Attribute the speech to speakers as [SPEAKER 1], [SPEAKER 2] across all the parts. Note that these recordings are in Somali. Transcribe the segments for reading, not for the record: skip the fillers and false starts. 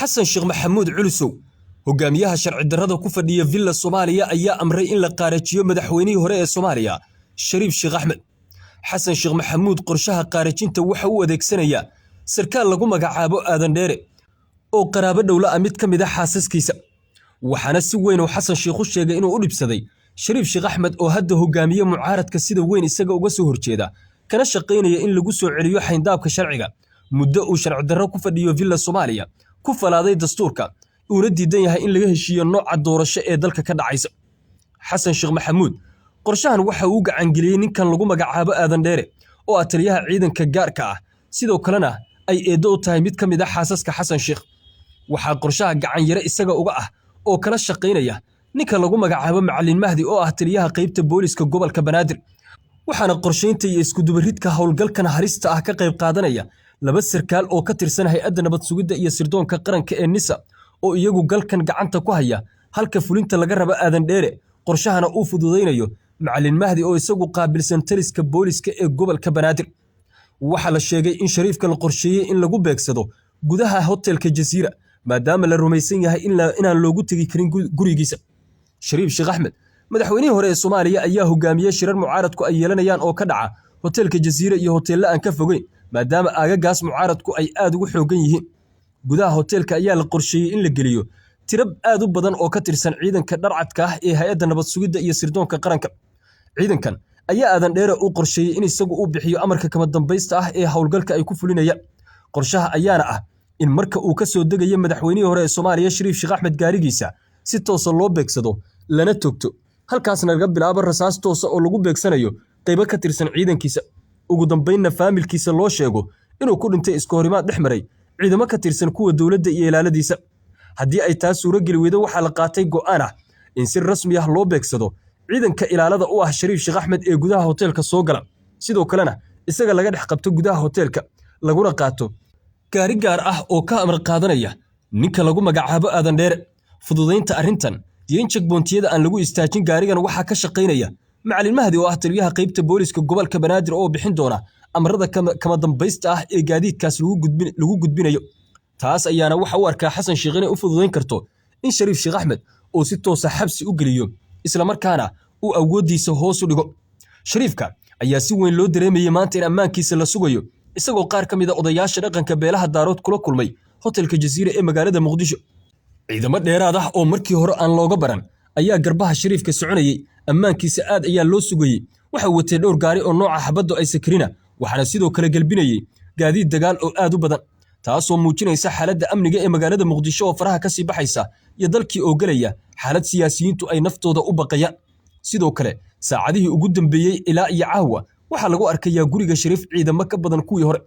[SPEAKER 1] xasan sheekh maxamuud culusow hogaamiyaha sharci darrada ku fadhiya villa Soomaaliya ayaa amray in la qaarajiyo madaxweynihii hore ee Soomaaliya Shariif Sheekh Axmed. xasan sheekh maxamuud qorshaha qaarajinta waxa uu adeegsanaya sarkaal lagu magacaabo Aadan Dheere oo qaraabo dhowla ah mid ka mid ah xaasaskiisa, waxaana si weyn uu xasan sheekh u sheegay inuu u dhibsaday Shariif Sheekh Axmed oo hadda hogaamiye mucaaradka sida weyn isaga uga soo horjeeda kana shaqeynaya in lagu soo celiyo xayndaabka sharciga muddo uu sharci darro ku fadhiyo villa Soomaaliya ku falaaday dastuurka uuna diidan yahay in laga heshiiyo nooca doorasho ee dalka ka dhacaysa. xasan sheekh maxamuud qorshahan waxa uu gacan geliyay ninkan lagu magacaabo Aadan Dheere oo ah taliyaha ciidanka gaarka ah, sidoo kalena ay eedo u tahay mid ka mid ah xaasaska xasan sheekh. waxaa qorshaha gacan yare isaga uga ah oo kala shaqeynaya ninka lagu magacaabo Macallin Mahdi oo ah taliyaha qaybta booliska gobolka Banaadir, waxaana qorsheynta iyo isku dubaridka howlgalkan harista ah ka qayb qaadanaya laba sarkaal oo ka tirsan hay'adda nabad sugidda iyo sirdoonka qaranka ee NISA oo iyagu galkan gacanta ku haya halka fulinta laga rabo Aadan Dheere. qorshahana uu fududeynayo Macallin Mahdi oo isagu qaabilsan taliska booliska ee gobolka Banaadir. waxa la sheegay in Shariifka la qorsheeyay in lagu beegsado gudaha hotelka Jazeera maadaama la rumaysan yahay inaan loogu tagi karin gurigiisa. Shariif Sheekh Axmed madaxweynihii hore ee Soomaaliya ayaa hogaamiyay shirar mucaaradku ay yeelanayaan oo ka dhaca hotelka Jazeera iyo hoteelada aan ka fogeyn maadaama aagagaas mucaaradku ay aad ugu xoogan yihiin. gudaha hotelka ayaa la qorsheeyay in la geliyo tirab aad u badan oo ka tirsan ciidanka dharcadka ah ee hay'adda nabad sugidda iyo sirdoonka qaranka. ciidankan ayaa Aadan Dheere u qorsheeyay in isagu uu bixiyo amarka kama dambaysta ah ee howlgalka ay ku fulinayaan. qorshaha ayaana ah in marka uu ka soo degayo madaxweynihii hore ee Soomaaliya Shariif Sheekh Axmed gaarigiisa si toos ah loo beegsado lana toogto, halkaasna laga bilaabo rasaas toos ah oo lagu beegsanayo qaybo ka tirsan ciidankiisa. ugu dambeynna faamilkiisa loo sheego inuu ku dhintay iska horimaad dhex maray ciidamo ka tirsan kuwa dowladda iyo ilaaladiisa. haddii ay taas suurageli weydo waxaa la qaatay go'aan ah in si rasmi ah loo beegsado ciidanka ilaalada u ah Shariif Sheekh Axmed ee gudaha hotelka soo gala, sidoo kalena isaga laga dhex qabto gudaha hotelka laguna qaato gaari gaar ah oo ka amar qaadanaya ninka lagu magacaabo Aadan Dheere. fududeynta arrintan iyo in checkpointiyada aan lagu istaajin gaarigan waxaa ka shaqeynaya Macallin Mahdi oo ah taliyaha qaybta booliska gobolka Banaadir oo bixin doona amarada kama dambaysta ah ee gaadiidkaas lagu gudbinayo. taas ayaana waxa uu arkaa xasan sheekh inay u fududeyn karto in Shariif Sheekh Axmed oo si toos ah xabsi u geliyo isla markaana uu awoodiisa hoos u dhigo. Shariifka ayaa si weyn loo dareemayay maanta in ammaankiisa la sugayo isagoo qaar ka mid ah odayaasha dhaqanka beelaha daarood kula kulmay hotelka Jazeera ee magaalada Muqdisho. ciidamo dheeraad ah oo markii hore aan looga baran ayaa garbaha Shariifka soconayay, ammaankiisa aad ayaa loo sugayay. waxa uu watay dhowr gaari oo nooca xabaddu ay sakrina, waxaana sidoo kale galbinayay gaadiid dagaal oo aad u badan, taasoo muujinaysa xaaladda amniga ee magaalada Muqdisho oo faraha ka sii baxaysa iyo dalkii oo galaya xaalad siyaasiyiintu ay naftooda u baqayaan. sidoo kale saacadihii ugu dambeeyay ilaa iyo caawa waxaa lagu arkayaa guriga Shariif ciidamo ka badan kuwii hore,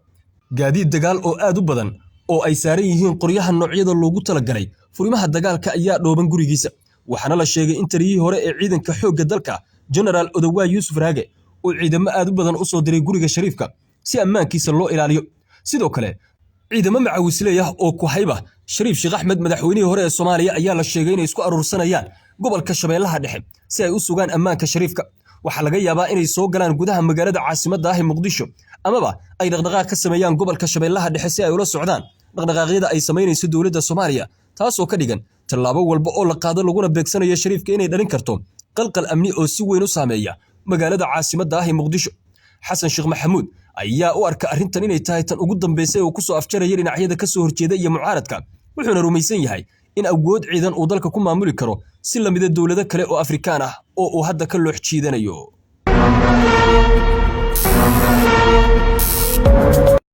[SPEAKER 1] gaadiid dagaal oo aad u badan oo ay saaran yihiin qoryaha noocyada loogu talagalay furimaha dagaalka ayaa dhooban gurigiisa. waxaana la sheegay in taliyihii hore ee ciidanka xoogga dalka General Odawa Yuusuf Raage oo ciidamo aad u badan u soo diray guriga Shariifka si ammaankiisa loo ilaaliyo. sidoo kale ciidamo macawisley ah oo ku hayba Shariif Sheekh Axmed madaxweynihii hore ee Soomaaliya ayaa la sheegay inay isku aruursanayaan gobolka Shabeellaha Dhexe si ay u sugaan ammaanka Shariifka. waxaa laga yaabaa inay soo galaan gudaha magaalada caasimadda ah ee Muqdisho amaba ay dhaqdhaqaaq ka sameeyaan gobolka Shabeellaha Dhexe si ay ula socdaan dhaqdhaqaaqyada ay sameynayso dowladda Soomaaliya, taasoo ka dhigan tallaabo walba oo la qaado laguna beegsanayo Shariifka inay dhalin karto qalqal amni oo si weyn u saameeya magaalada caasimadda ah ee Muqdisho. xasan sheekh maxamuud ayaa u arka arrintan inay tahay tan ugu dambeysay oo ku soo afjaraya dhinacyada ka soo horjeeda iyo mucaaradka, wuxuuna rumaysan yahay in awood ciidan uu dalka ku maamuli karo si lamida dowlado kale oo Afrikaan ah oo uu hadda ka loox jiidanayo.